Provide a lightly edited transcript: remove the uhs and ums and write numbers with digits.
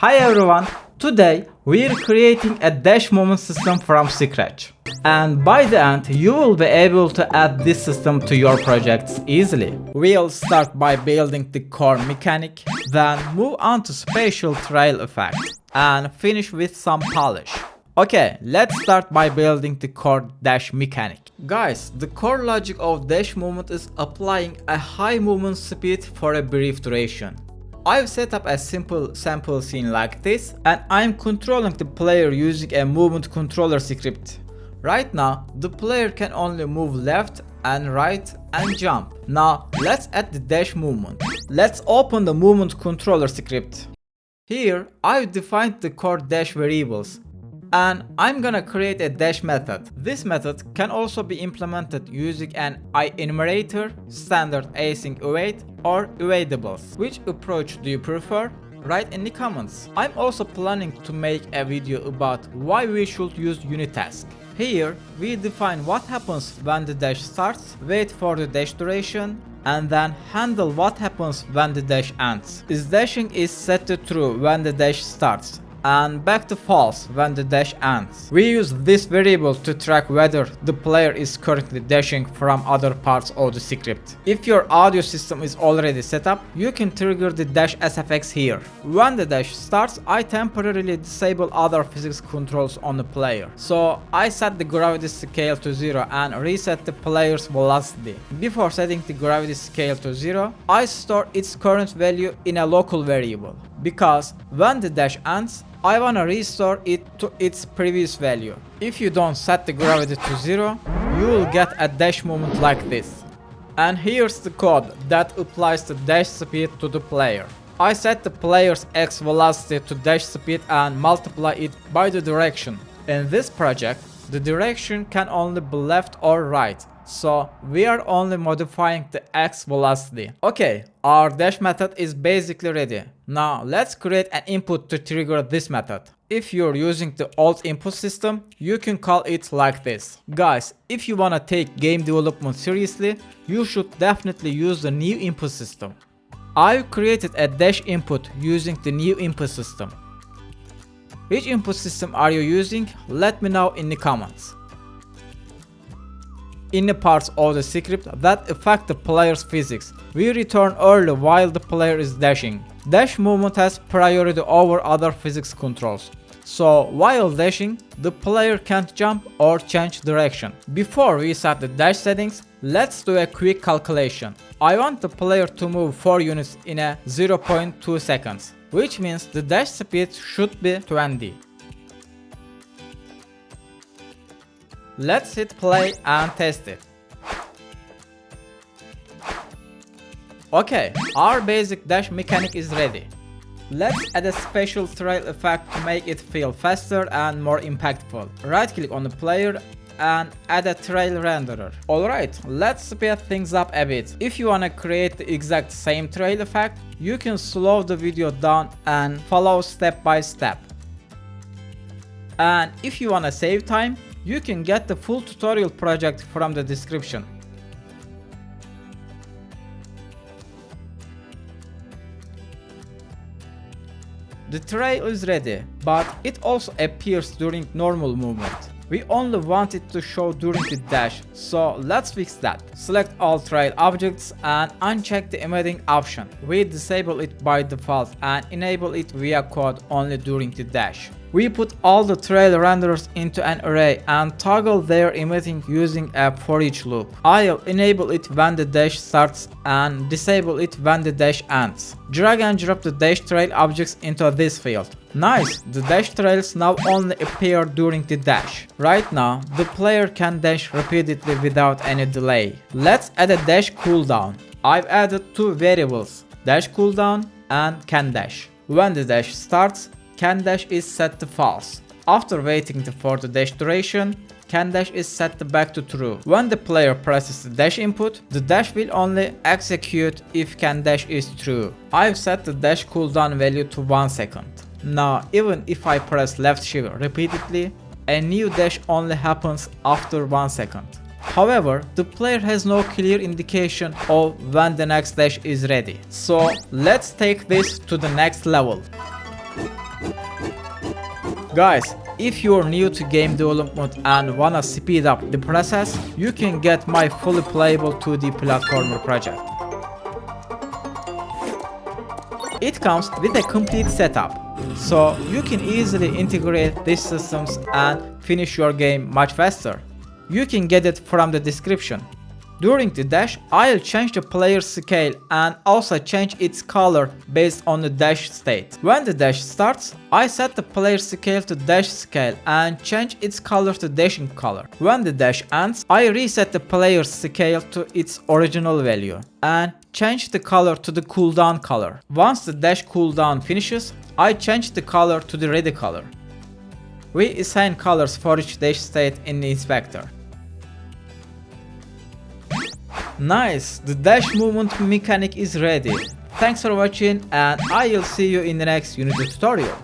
Hi everyone, today we're creating a dash movement system from scratch. And by the end, you will be able to add this system to your projects easily. We'll start by building the core mechanic, then move on to spatial trail effect, and finish with some polish. Okay, let's start by building the core dash mechanic. Guys, the core logic of dash movement is applying a high movement speed for a brief duration. I've set up a simple sample scene like this, and I'm controlling the player using a movement controller script. Right now, the player can only move left and right and jump. Now, let's add the dash movement. Let's open the movement controller script. Here, I've defined the core dash variables, and I'm gonna create a dash method. This method can also be implemented using an enumerator, standard async await, or evadables. Which approach do you prefer? Write in the comments. I'm also planning to make a video about why we should use unit task. Here, we define what happens when the dash starts, wait for the dash duration, and then handle what happens when the dash ends. Is dashing is set to true when the dash starts, and back to false when the dash ends. We use this variable to track whether the player is currently dashing from other parts of the script. If your audio system is already set up, you can trigger the dash SFX here. When the dash starts, I temporarily disable other physics controls on the player. So I set the gravity scale to 0 and reset the player's velocity. Before setting the gravity scale to 0, I store its current value in a local variable, because when the dash ends, I wanna restore it to its previous value. If you don't set the gravity to 0, you will get a dash movement like this. And here's the code that applies the dash speed to the player. I set the player's x velocity to dash speed and multiply it by the direction. In this project, the direction can only be left or right, so we are only modifying the x velocity. Okay, our dash method is basically ready. Now let's create an input to trigger this method. If you're using the old input system, you can call it like this. Guys, if you wanna take game development seriously, you should definitely use the new input system. I've created a dash input using the new input system. Which input system are you using? Let me know in the comments. In the parts of the script that affect the player's physics, we return early while the player is dashing. Dash movement has priority over other physics controls, so while dashing, the player can't jump or change direction. Before we set the dash settings, let's do a quick calculation. I want the player to move 4 units in a 0.2 seconds, which means the dash speed should be 20. Let's hit play and test it. Okay, our basic dash mechanic is ready. Let's add a special trail effect to make it feel faster and more impactful. Right click on the player and add a trail renderer. Alright, let's speed things up a bit. If you wanna create the exact same trail effect, you can slow the video down and follow step by step. And if you wanna save time, you can get the full tutorial project from the description. The trail is ready, but it also appears during normal movement. We only want it to show during the dash, so let's fix that. Select all trail objects and uncheck the embedding option. We disable it by default and enable it via code only during the dash. We put all the trail renderers into an array and toggle their emitting using a for each loop. I'll enable it when the dash starts and disable it when the dash ends. Drag and drop the dash trail objects into this field. Nice, the dash trails now only appear during the dash. Right now, the player can dash repeatedly without any delay. Let's add a dash cooldown. I've added 2 variables, dash cooldown and can dash. When the dash starts, can dash is set to false. After waiting for the dash duration, can dash is set to back to true. When the player presses the dash input, the dash will only execute if can dash is true. I've set the dash cooldown value to 1 second. Now, even if I press left shift repeatedly, a new dash only happens after 1 second. However, the player has no clear indication of when the next dash is ready. So let's take this to the next level. Guys, if you're new to game development and wanna speed up the process, you can get my fully playable 2D platformer project. It comes with a complete setup, so you can easily integrate these systems and finish your game much faster. You can get it from the description. During the dash, I'll change the player scale and also change its color based on the dash state. When the dash starts, I set the player scale to dash scale and change its color to dashing color. When the dash ends, I reset the player scale to its original value and change the color to the cooldown color. Once the dash cooldown finishes, I change the color to the ready color. We assign colors for each dash state in the inspector. Nice, the dash movement mechanic is ready. Thanks for watching and I'll see you in the next Unity tutorial.